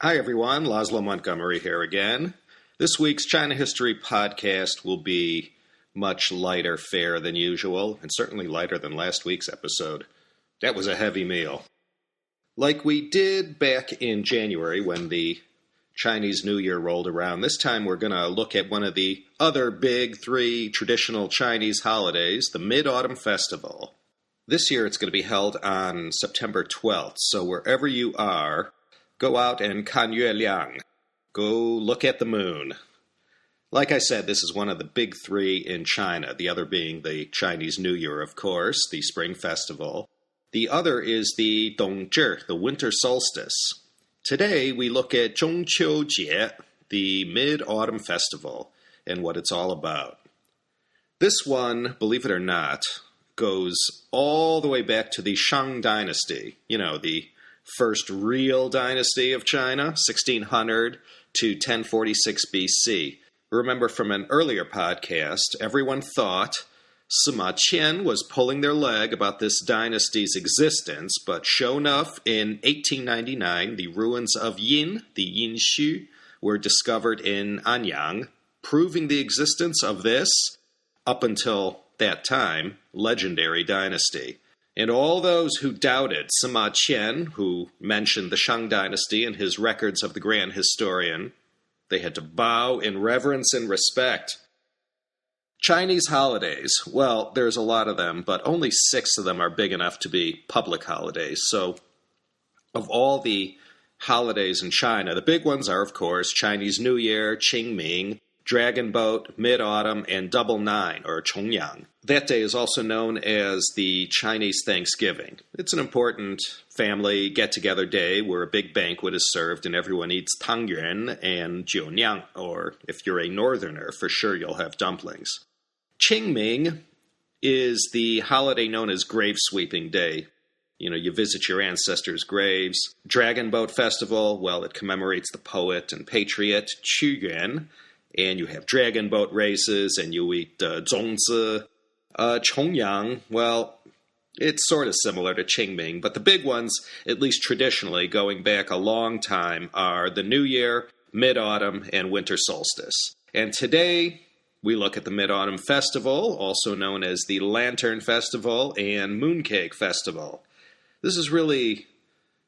Hi everyone, Laszlo Montgomery here again. This week's China History podcast will be much lighter fare than usual, and certainly lighter than last week's episode. That was a heavy meal. Like we did back in January when the Chinese New Year rolled around, this time we're going to look at one of the other big three traditional Chinese holidays, the Mid-Autumn Festival. This year it's going to be held on September 12th, so wherever you are, go out and kan yue liang. Go look at the moon. Like I said, this is one of the big three in China, the other being the Chinese New Year, of course, the Spring Festival. The other is the Dongzhi, the Winter Solstice. Today we look at Zhongqiu Jie, the Mid-Autumn Festival, and what it's all about. This one, believe it or not, goes all the way back to the Shang Dynasty, the first real dynasty of China, 1600 to 1046 BC. Remember from an earlier podcast, everyone thought Sima Qian was pulling their leg about this dynasty's existence, but sure enough, in 1899, the ruins of Yin, the Yinshu, were discovered in Anyang, proving the existence of this, up until that time, legendary dynasty. And all those who doubted Sima Qian, who mentioned the Shang Dynasty in his records of the Grand Historian, they had to bow in reverence and respect. Chinese holidays, well, there's a lot of them, but only 6 of them are big enough to be public holidays. So, of all the holidays in China, the big ones are, of course, Chinese New Year, Qingming, Dragon Boat, Mid-Autumn, and Double Nine, or Chongyang. That day is also known as the Chinese Thanksgiving. It's an important family get-together day where a big banquet is served and everyone eats tangyuan and jiuniang, or if you're a northerner, for sure you'll have dumplings. Qingming is the holiday known as Grave Sweeping Day. You visit your ancestors' graves. Dragon Boat Festival, well, it commemorates the poet and patriot Qu Yuan, and you have dragon boat races, and you eat zongzi. Chongyang, well, it's sort of similar to Qingming, but the big ones, at least traditionally, going back a long time, are the New Year, Mid-Autumn, and Winter Solstice. And today, we look at the Mid-Autumn Festival, also known as the Lantern Festival and Mooncake Festival. This is really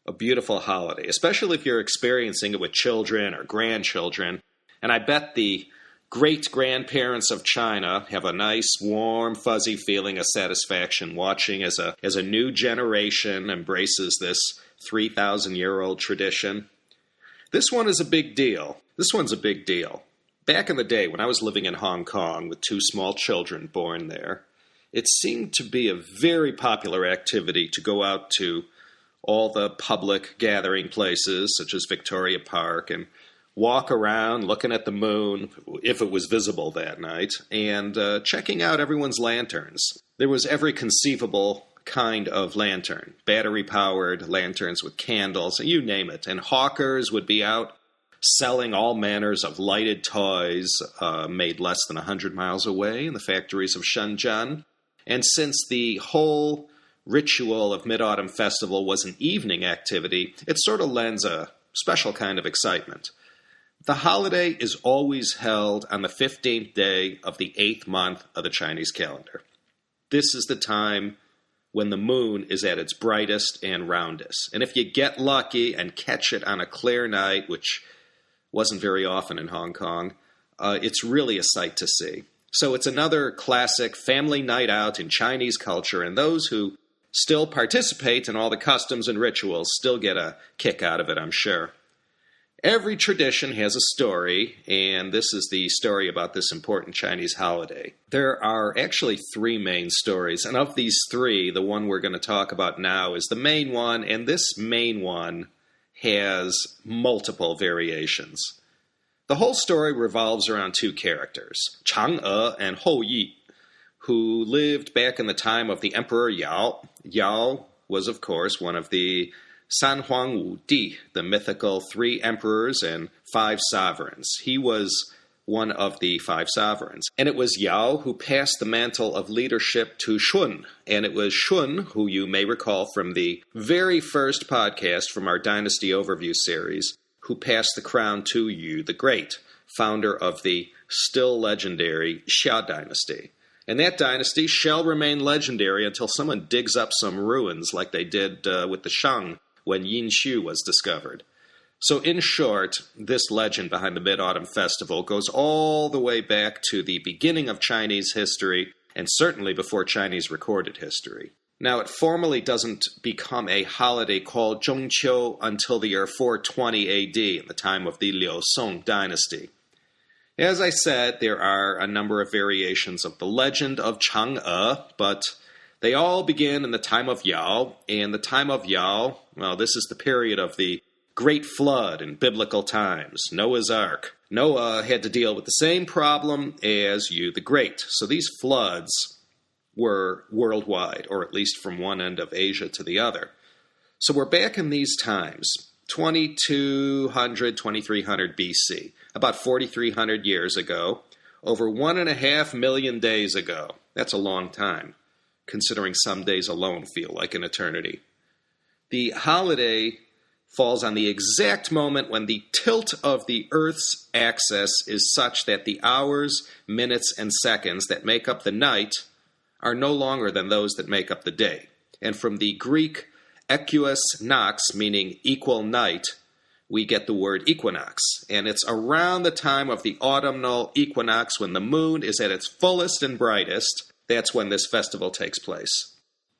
a beautiful holiday, especially if you're experiencing it with children or grandchildren. And I bet the great-grandparents of China have a nice, warm, fuzzy feeling of satisfaction watching as a new generation embraces this 3,000-year-old tradition. This one is a big deal. This one's a big deal. Back in the day, when I was living in Hong Kong with 2 small children born there, it seemed to be a very popular activity to go out to all the public gathering places, such as Victoria Park, and walk around looking at the moon, if it was visible that night, and checking out everyone's lanterns. There was every conceivable kind of lantern, battery-powered lanterns with candles, you name it. And hawkers would be out selling all manners of lighted toys made less than 100 miles away in the factories of Shenzhen. And since the whole ritual of Mid-Autumn Festival was an evening activity, it sort of lends a special kind of excitement. The holiday is always held on the 15th day of the 8th month of the Chinese calendar. This is the time when the moon is at its brightest and roundest. And if you get lucky and catch it on a clear night, which wasn't very often in Hong Kong, it's really a sight to see. So it's another classic family night out in Chinese culture, and those who still participate in all the customs and rituals still get a kick out of it, I'm sure. Every tradition has a story, and this is the story about this important Chinese holiday. There are actually 3 main stories, and of these 3, the one we're going to talk about now is the main one, and this main one has multiple variations. The whole story revolves around 2 characters, Chang'e and Hou Yi, who lived back in the time of the Emperor Yao. Yao was, of course, one of the San Huang Wu Di, the mythical 3 emperors and 5 sovereigns. He was one of the 5 sovereigns. And it was Yao who passed the mantle of leadership to Shun. And it was Shun, who you may recall from the very first podcast from our Dynasty Overview series, who passed the crown to Yu the Great, founder of the still legendary Xia dynasty. And that dynasty shall remain legendary until someone digs up some ruins like they did with the Shang when Yin Xu was discovered. So in short, this legend behind the Mid-Autumn Festival goes all the way back to the beginning of Chinese history, and certainly before Chinese recorded history. Now, it formally doesn't become a holiday called Zhongqiu until the year 420 AD, in the time of the Liu Song dynasty. As I said, there are a number of variations of the legend of Chang'e, but they all begin in the time of Yao, and the time of Yao, well, this is the period of the Great Flood in biblical times, Noah's Ark. Noah had to deal with the same problem as Yu the Great, so these floods were worldwide, or at least from one end of Asia to the other. So we're back in these times, 2200, 2300 BC, about 4,300 years ago, over 1.5 million days ago. That's a long time, considering some days alone feel like an eternity. The holiday falls on the exact moment when the tilt of the Earth's axis is such that the hours, minutes, and seconds that make up the night are no longer than those that make up the day. And from the Greek equus nox, meaning equal night, we get the word equinox. And it's around the time of the autumnal equinox, when the moon is at its fullest and brightest. That's when this festival takes place.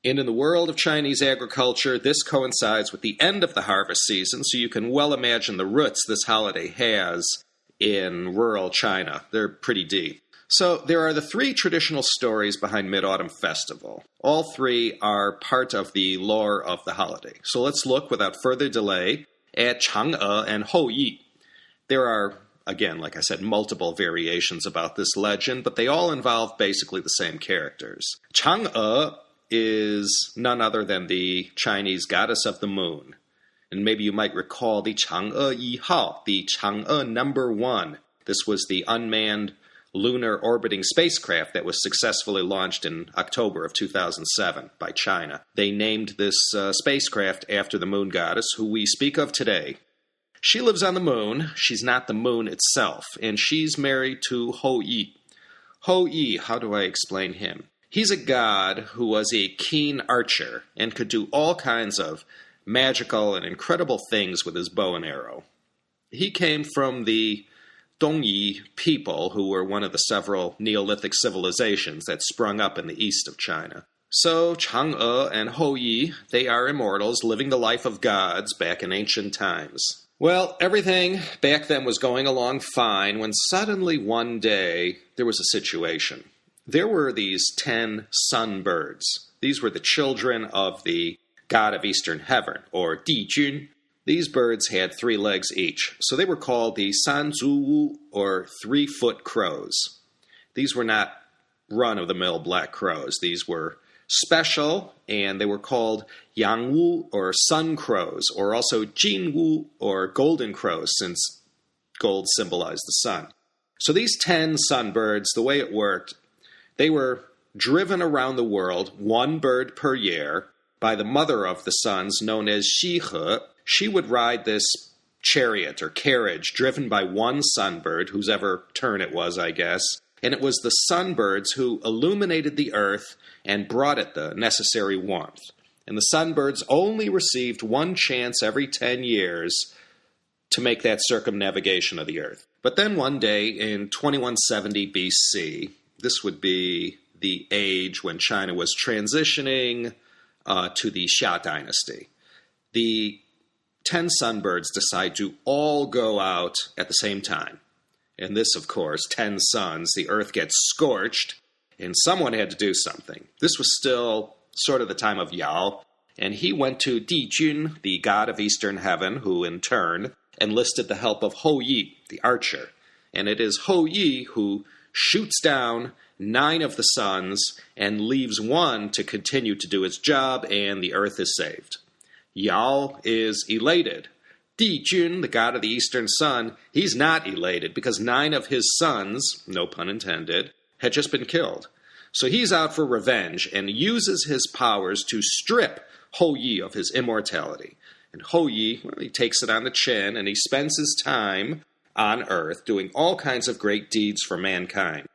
And in the world of Chinese agriculture, this coincides with the end of the harvest season, so you can well imagine the roots this holiday has in rural China. They're pretty deep. So there are the three traditional stories behind Mid-Autumn Festival. All three are part of the lore of the holiday. So let's look without further delay at Chang'e and Houyi. There are, again, like I said, multiple variations about this legend, but they all involve basically the same characters. Chang'e is none other than the Chinese goddess of the moon. And maybe you might recall the Chang'e Yi Hao, the Chang'e number 1. This was the unmanned lunar orbiting spacecraft that was successfully launched in October of 2007 by China. They named this spacecraft after the moon goddess, who we speak of today. She lives on the moon. She's not the moon itself, and she's married to Houyi. Houyi, how do I explain him? He's a god who was a keen archer and could do all kinds of magical and incredible things with his bow and arrow. He came from the Dongyi people, who were one of the several Neolithic civilizations that sprung up in the east of China. So Chang'e and Houyi, they are immortals living the life of gods back in ancient times. Well, everything back then was going along fine when suddenly one day there was a situation. There were these 10 Sunbirds. These were the children of the god of eastern heaven, or Dijun. These birds had 3 legs each, so they were called the Sanzuwu, or 3-foot crows. These were not run-of-the-mill black crows. These were special, and they were called Yangwu, or sun crows, or also Jinwu, or golden crows, since gold symbolized the sun. So these 10 sunbirds, the way it worked, they were driven around the world, 1 bird per year, by the mother of the suns, known as Shihe. She would ride this chariot or carriage driven by 1 sunbird, whose ever turn it was, I guess. And it was the sunbirds who illuminated the earth and brought it the necessary warmth. And the sunbirds only received 1 chance every 10 years to make that circumnavigation of the earth. But then one day in 2170 BC, this would be the age when China was transitioning to the Xia dynasty, the 10 sunbirds decide to all go out at the same time. And this, of course, 10 suns, the earth gets scorched, and someone had to do something. This was still sort of the time of Yao, and he went to Dijun, the god of eastern heaven, who in turn enlisted the help of Houyi, the archer. And it is Houyi who shoots down 9 of the suns and leaves 1 to continue to do its job, and the earth is saved. Yao is elated. Dijun, the god of the eastern sun, he's not elated because 9 of his sons, no pun intended, had just been killed. So he's out for revenge and uses his powers to strip Houyi of his immortality. And Hou Yi, well, he takes it on the chin, and he spends his time on Earth doing all kinds of great deeds for mankind.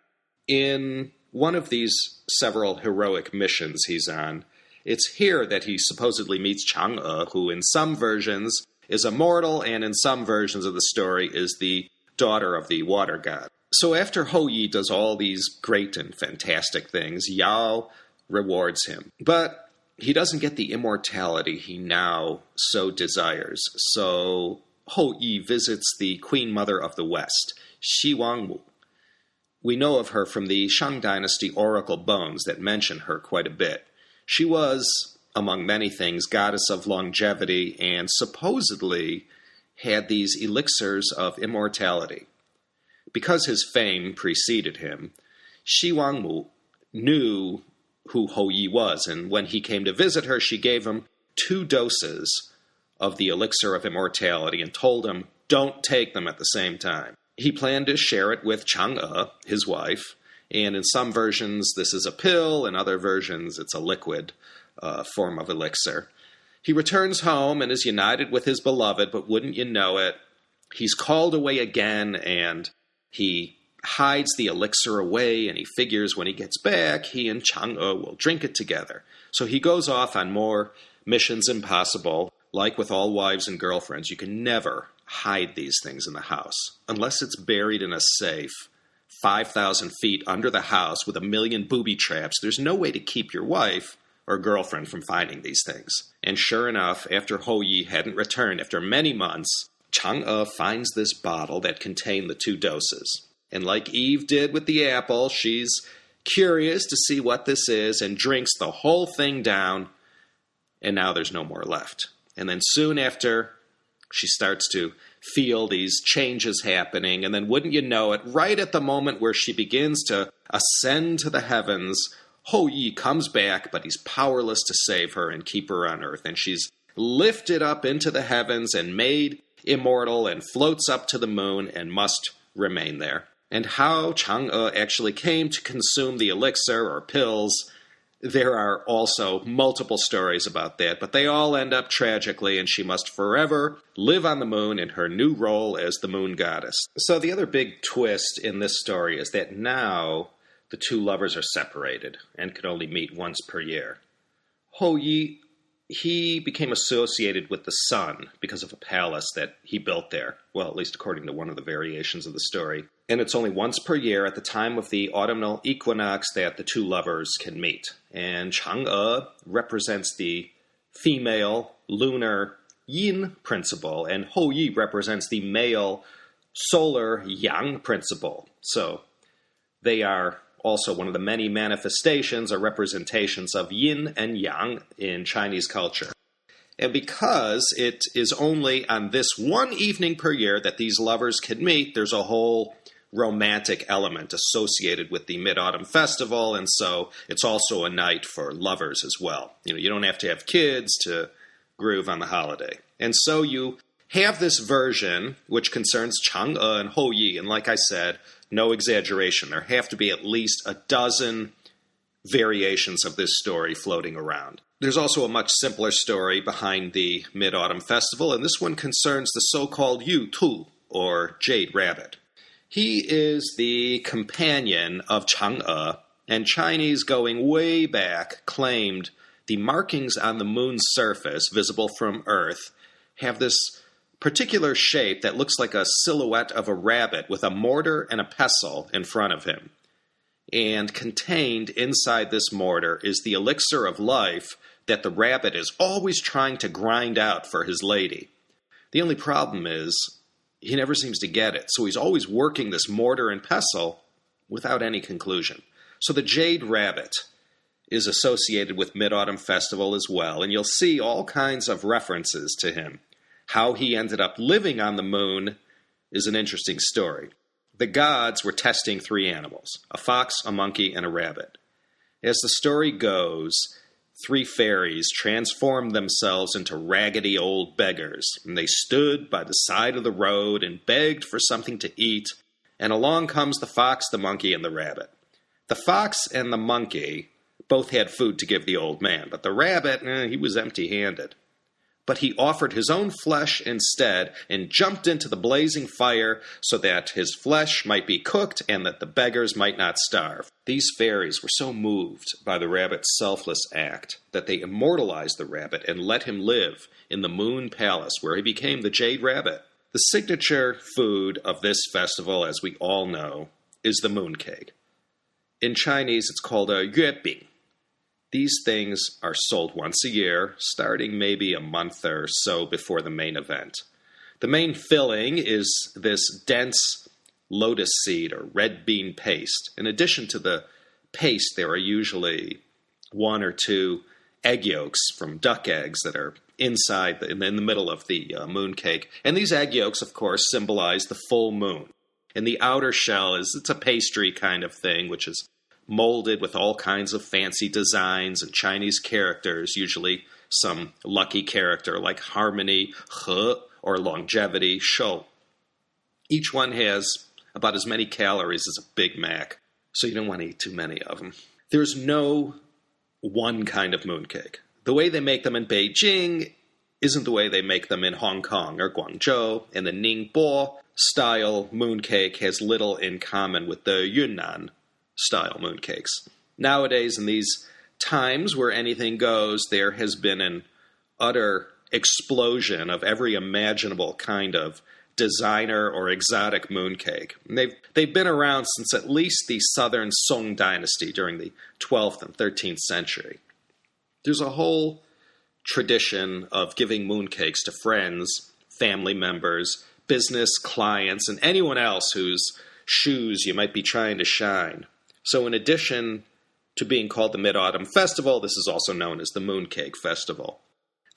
In one of these several heroic missions he's on, it's here that he supposedly meets Chang'e, who in some versions is a mortal, and in some versions of the story is the daughter of the water god. So after Hou Yi does all these great and fantastic things, Yao rewards him. But he doesn't get the immortality he now so desires. So Hou Yi visits the Queen Mother of the West, Xi Wangmu. We know of her from the Shang Dynasty oracle bones that mention her quite a bit. She was, among many things, goddess of longevity and supposedly had these elixirs of immortality. Because his fame preceded him, Xi Wangmu knew who Hou Yi was, and when he came to visit her, she gave him 2 doses of the elixir of immortality and told him, don't take them at the same time. He planned to share it with Chang'e, his wife, and in some versions this is a pill, in other versions it's a liquid form of elixir. He returns home and is united with his beloved, but wouldn't you know it, he's called away again, and he hides the elixir away, and he figures when he gets back, he and Chang'e will drink it together. So he goes off on more missions impossible. Like with all wives and girlfriends, you can never hide these things in the house, unless it's buried in a safe 5,000 feet under the house with 1,000,000 booby traps. There's no way to keep your wife or girlfriend from finding these things. And sure enough, after Hou Yi hadn't returned, after many months, Chang'e finds this bottle that contained the 2 doses. And like Eve did with the apple, she's curious to see what this is and drinks the whole thing down, and now there's no more left. And then soon after, she starts to feel these changes happening, and then wouldn't you know it, right at the moment where she begins to ascend to the heavens, Hou Yi comes back, but he's powerless to save her and keep her on Earth. And she's lifted up into the heavens and made immortal and floats up to the moon and must remain there. And how Chang'e actually came to consume the elixir or pills, there are also multiple stories about that, but they all end up tragically, and she must forever live on the moon in her new role as the moon goddess. So the other big twist in this story is that now the 2 lovers are separated and could only meet once per year. Hou Yi, he became associated with the sun because of a palace that he built there, well, at least according to one of the variations of the story. And it's only once per year at the time of the autumnal equinox that the 2 lovers can meet. And Chang'e represents the female lunar yin principle, and Hou Yi represents the male solar yang principle. So they are also one of the many manifestations or representations of yin and yang in Chinese culture. And because it is only on this one evening per year that these lovers can meet, there's a whole romantic element associated with the Mid-Autumn Festival, and so it's also a night for lovers as well. You don't have to have kids to groove on the holiday. And so you have this version which concerns Chang'e and Hou Yi, and like I said, no exaggeration, there have to be at least a dozen variations of this story floating around. There's also a much simpler story behind the Mid-Autumn Festival, and this one concerns the so-called Yu Tu, or Jade Rabbit. He is the companion of Chang'e, and Chinese going way back claimed the markings on the moon's surface, visible from Earth, have this particular shape that looks like a silhouette of a rabbit with a mortar and a pestle in front of him. And contained inside this mortar is the elixir of life that the rabbit is always trying to grind out for his lady. The only problem is he never seems to get it, so he's always working this mortar and pestle without any conclusion. So the Jade Rabbit is associated with Mid-Autumn Festival as well, and you'll see all kinds of references to him. How he ended up living on the moon is an interesting story. The gods were testing 3 animals, a fox, a monkey, and a rabbit. As the story goes, 3 fairies transformed themselves into raggedy old beggars, and they stood by the side of the road and begged for something to eat, and along comes the fox, the monkey, and the rabbit. The fox and the monkey both had food to give the old man, but the rabbit, he was empty-handed. but he offered his own flesh instead and jumped into the blazing fire so that his flesh might be cooked and that the beggars might not starve. These fairies were so moved by the rabbit's selfless act that they immortalized the rabbit and let him live in the Moon Palace, where he became the Jade Rabbit. The signature food of this festival, as we all know, is the mooncake. In Chinese, it's called a yuebing. These things are sold once a year, starting maybe a month or so before the main event. The main filling is this dense lotus seed or red bean paste. In addition to the paste, there are usually 1 or 2 egg yolks from duck eggs that are inside, in the middle of the mooncake. And these egg yolks, of course, symbolize the full moon. And the outer shell it's a pastry kind of thing, which is molded with all kinds of fancy designs and Chinese characters, usually some lucky character like harmony, he, or longevity, shou. Each one has about as many calories as a Big Mac, so you don't want to eat too many of them. There's no one kind of mooncake. The way they make them in Beijing isn't the way they make them in Hong Kong or Guangzhou, and the Ningbo style mooncake has little in common with the Yunnan style mooncakes. Nowadays, in these times where anything goes, there has been an utter explosion of every imaginable kind of designer or exotic mooncake. And they've been around since at least the southern Song dynasty during the 12th and 13th century. There's a whole tradition of giving mooncakes to friends, family members, business clients, and anyone else whose shoes you might be trying to shine. So in addition to being called the Mid-Autumn Festival, this is also known as the Mooncake Festival.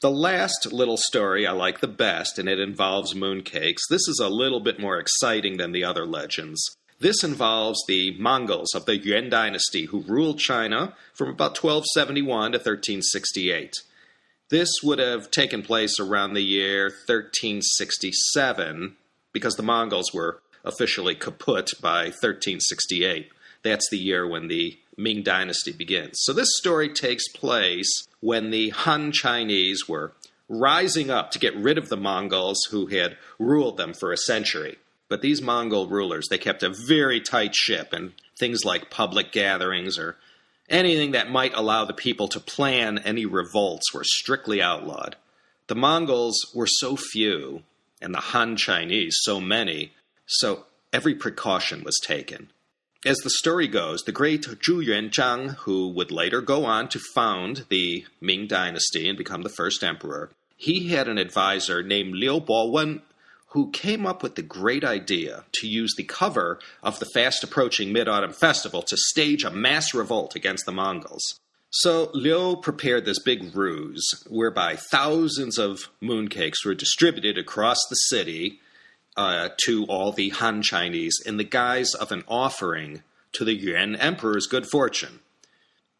The last little story I like the best, and it involves mooncakes. This is a little bit more exciting than the other legends. This involves the Mongols of the Yuan dynasty who ruled China from about 1271 to 1368. This would have taken place around the year 1367 because the Mongols were officially kaput by 1368. That's the year when the Ming Dynasty begins. So this story takes place when the Han Chinese were rising up to get rid of the Mongols who had ruled them for a century. But these Mongol rulers, they kept a very tight ship, and things like public gatherings or anything that might allow the people to plan any revolts were strictly outlawed. The Mongols were so few, and the Han Chinese so many, so every precaution was taken. As the story goes, the great Zhu Yuanzhang, who would later go on to found the Ming Dynasty and become the first emperor, he had an advisor named Liu Bowen who came up with the great idea to use the cover of the fast-approaching Mid-Autumn Festival to stage a mass revolt against the Mongols. So Liu prepared this big ruse whereby thousands of mooncakes were distributed across the city to all the Han Chinese in the guise of an offering to the Yuan emperor's good fortune.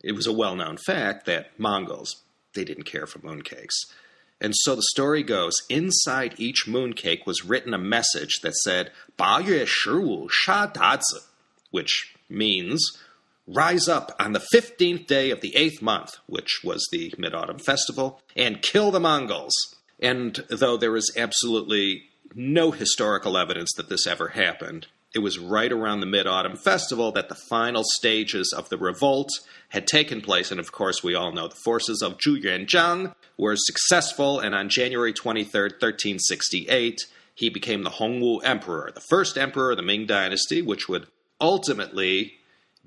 It was a well-known fact that Mongols, they didn't care for mooncakes. And so the story goes, inside each mooncake was written a message that said, 八月15 sha dazi, which means, rise up on the 15th day of the 8th month, which was the Mid-Autumn Festival, and kill the Mongols. And though there is absolutely no historical evidence that this ever happened, it was right around the Mid-Autumn Festival that the final stages of the revolt had taken place, and of course we all know the forces of Zhu Yuanzhang were successful, and on January 23rd, 1368, he became the Hongwu Emperor, the first emperor of the Ming Dynasty, which would ultimately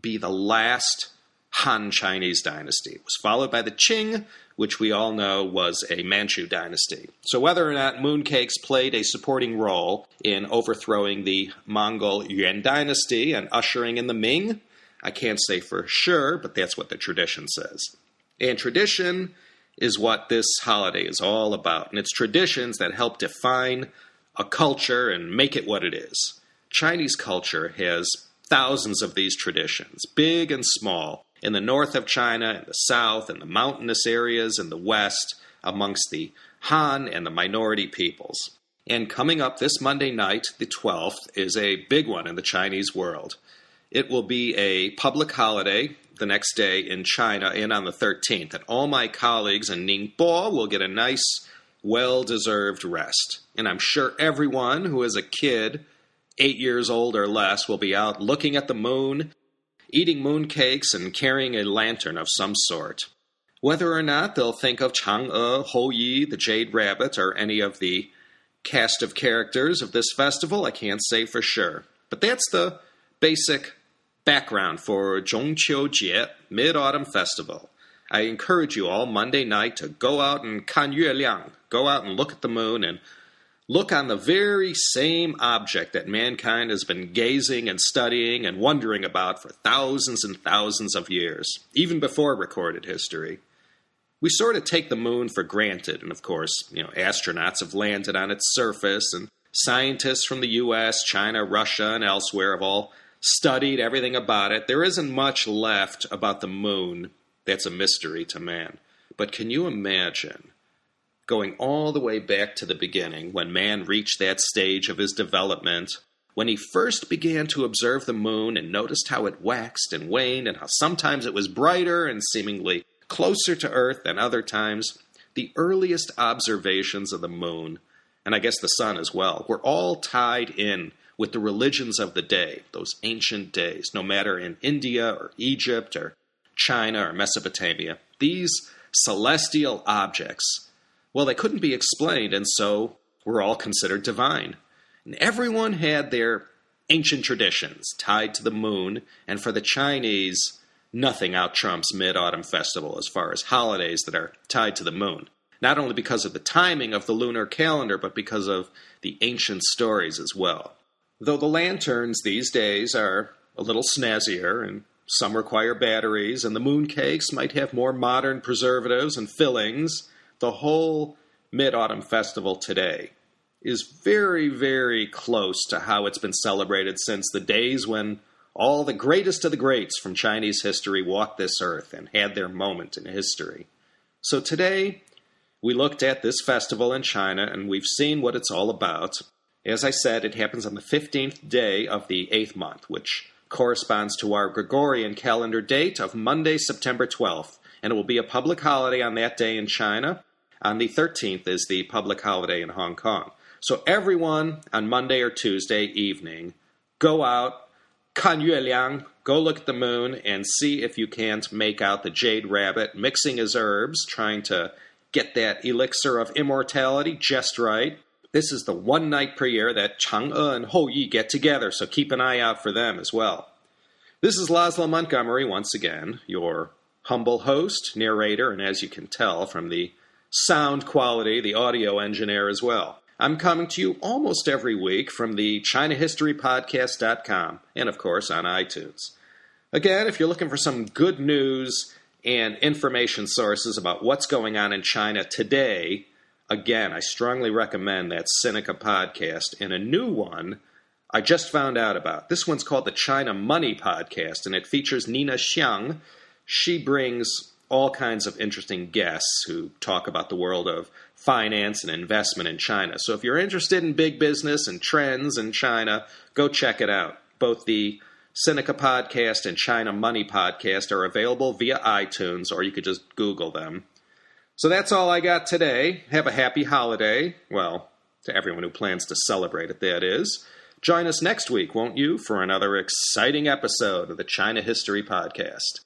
be the last Han Chinese dynasty. It was followed by the Qing, which we all know was a Manchu dynasty. So whether or not mooncakes played a supporting role in overthrowing the Mongol Yuan dynasty and ushering in the Ming, I can't say for sure, but that's what the tradition says. And tradition is what this holiday is all about, and it's traditions that help define a culture and make it what it is. Chinese culture has thousands of these traditions, big and small, in the north of China, in the south, in the mountainous areas, in the west, amongst the Han and the minority peoples. And coming up this Monday night, the 12th, is a big one in the Chinese world. It will be a public holiday the next day in China and on the 13th. And all my colleagues in Ningbo will get a nice well-deserved rest. And I'm sure everyone who is a kid, 8 years old or less, will be out looking at the moon, eating mooncakes, and carrying a lantern of some sort. Whether or not they'll think of Chang'e, Houyi, the Jade Rabbit, or any of the cast of characters of this festival, I can't say for sure. But that's the basic background for Zhongqiu Jie, Mid-Autumn Festival. I encourage you all Monday night to go out and kan yue liang, go out and look at the moon and look on the very same object that mankind has been gazing and studying and wondering about for thousands and thousands of years, even before recorded history. We sort of take the moon for granted, and of course, astronauts have landed on its surface, and scientists from the U.S., China, Russia, and elsewhere have all studied everything about it. There isn't much left about the moon that's a mystery to man. But can you imagine going all the way back to the beginning, when man reached that stage of his development, when he first began to observe the moon and noticed how it waxed and waned and how sometimes it was brighter and seemingly closer to Earth than other times, the earliest observations of the moon, and I guess the sun as well, were all tied in with the religions of the day, those ancient days, no matter in India or Egypt or China or Mesopotamia. These celestial objects, well, they couldn't be explained, and so were all considered divine. And everyone had their ancient traditions tied to the moon, and for the Chinese, nothing out-trumps Mid-Autumn Festival as far as holidays that are tied to the moon. Not only because of the timing of the lunar calendar, but because of the ancient stories as well. Though the lanterns these days are a little snazzier, and some require batteries, and the mooncakes might have more modern preservatives and fillings, the whole Mid-Autumn Festival today is very, very close to how it's been celebrated since the days when all the greatest of the greats from Chinese history walked this earth and had their moment in history. So today, we looked at this festival in China, and we've seen what it's all about. As I said, it happens on the 15th day of the 8th month, which corresponds to our Gregorian calendar date of Monday, September 12th, and it will be a public holiday on that day in China. On the 13th is the public holiday in Hong Kong. So everyone on Monday or Tuesday evening, go out, kan yue liang, go look at the moon, and see if you can't make out the Jade Rabbit mixing his herbs, trying to get that elixir of immortality just right. This is the one night per year that Chang'e and Houyi get together, so keep an eye out for them as well. This is Laszlo Montgomery once again, your humble host, narrator, and as you can tell from the sound quality, the audio engineer as well. I'm coming to you almost every week from the ChinaHistoryPodcast.com and, of course, on iTunes. Again, if you're looking for some good news and information sources about what's going on in China today, again, I strongly recommend that Sinica podcast. And a new one I just found out about. This one's called the China Money Podcast, and it features Nina Xiang. She brings all kinds of interesting guests who talk about the world of finance and investment in China. So if you're interested in big business and trends in China, go check it out. Both the Sinica Podcast and China Money Podcast are available via iTunes, or you could just Google them. So that's all I got today. Have a happy holiday. Well, to everyone who plans to celebrate it, that is. Join us next week, won't you, for another exciting episode of the China History Podcast.